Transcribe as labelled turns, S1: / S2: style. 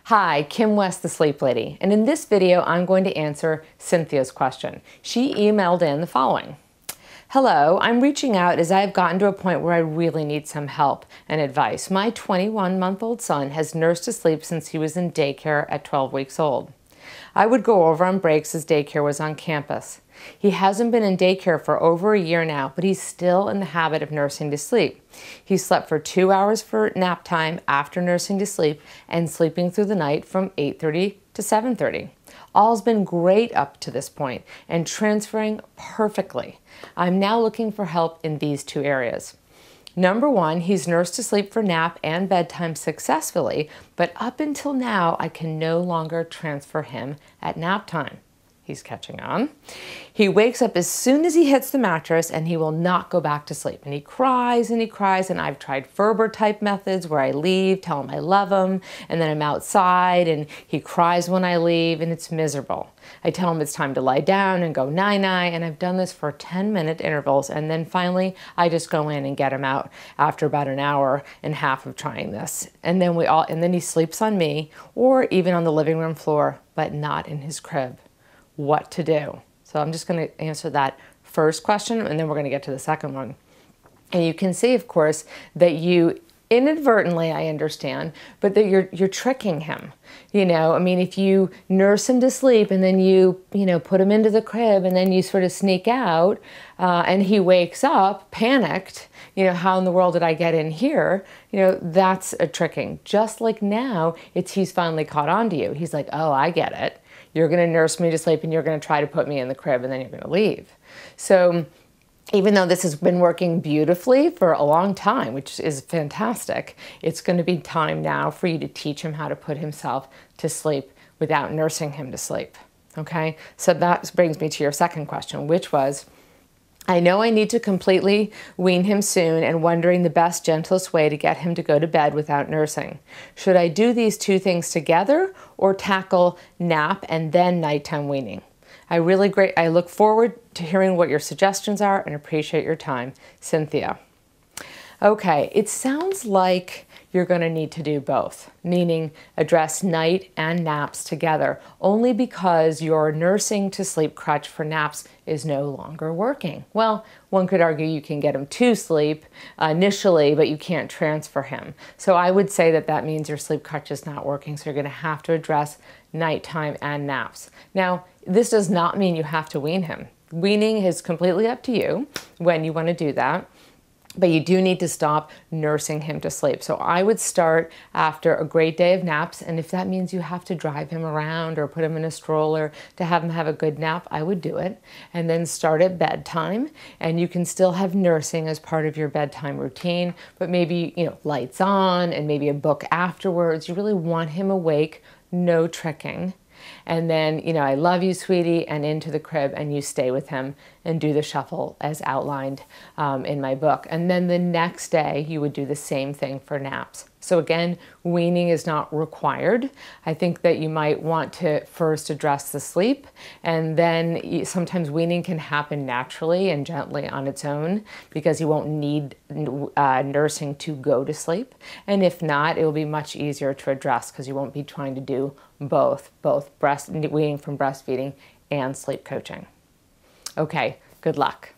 S1: Hi, Kim West, the Sleep Lady, and in this video I'm going to answer Cynthia's question. She emailed in the following. Hello, I'm reaching out as I've gotten to a point where I really need some help and advice. My 21-month-old son has nursed to sleep since he was in daycare at 12 weeks old. I would go over on breaks as daycare was on campus. He hasn't been in daycare for over a year now, but he's still in the habit of nursing to sleep. He slept for 2 hours for nap time after nursing to sleep and sleeping through the night from 8:30 to 7:30. All's been great up to this point and transferring perfectly. I'm now looking for help in these two areas. Number one, he's nursed to sleep for nap and bedtime successfully, but up until now, I can no longer transfer him at nap time. He's catching on. He wakes up as soon as he hits the mattress and he will not go back to sleep. And he cries and he cries, and I've tried Ferber type methods where I leave, tell him I love him, and then I'm outside and he cries when I leave and it's miserable. I tell him it's time to lie down and go night-night, and I've done this for 10-minute intervals, and then finally I just go in and get him out after about an hour and a half of trying this. And then he sleeps on me or even on the living room floor, but not in his crib. What to do? So I'm just going to answer that first question, and then we're going to get to the second one. And you can see, of course, that you inadvertently, I understand, but that you're tricking him. You know, I mean, if you nurse him to sleep and then you put him into the crib and then you sort of sneak out and he wakes up panicked, how in the world did I get in here? That's a tricking. Just like now, he's finally caught on to you. He's like, oh, I get it. You're going to nurse me to sleep and you're going to try to put me in the crib and then you're going to leave. So even though this has been working beautifully for a long time, which is fantastic, it's going to be time now for you to teach him how to put himself to sleep without nursing him to sleep. Okay? So that brings me to your second question, which was, I know I need to completely wean him soon and wondering the best, gentlest way to get him to go to bed without nursing. Should I do these two things together or tackle nap and then nighttime weaning? I look forward to hearing what your suggestions are and appreciate your time. Cynthia. Okay, it sounds like you're going to need to do both, meaning address night and naps together, only because your nursing to sleep crutch for naps is no longer working. Well, one could argue you can get him to sleep initially, but you can't transfer him. So I would say that means your sleep crutch is not working, so you're going to have to address nighttime and naps. Now, this does not mean you have to wean him. Weaning is completely up to you when you want to do that. But you do need to stop nursing him to sleep. So I would start after a great day of naps, and if that means you have to drive him around or put him in a stroller to have him have a good nap, I would do it. And then start at bedtime, and you can still have nursing as part of your bedtime routine, but maybe, lights on and maybe a book afterwards. You really want him awake, no tricking. And then, I love you, sweetie, and into the crib, and you stay with him and do the shuffle as outlined in my book. And then the next day, you would do the same thing for naps. So again, weaning is not required. I think that you might want to first address the sleep, and then sometimes weaning can happen naturally and gently on its own because you won't need nursing to go to sleep. And if not, it will be much easier to address because you won't be trying to do both weaning from breastfeeding and sleep coaching. Okay, good luck.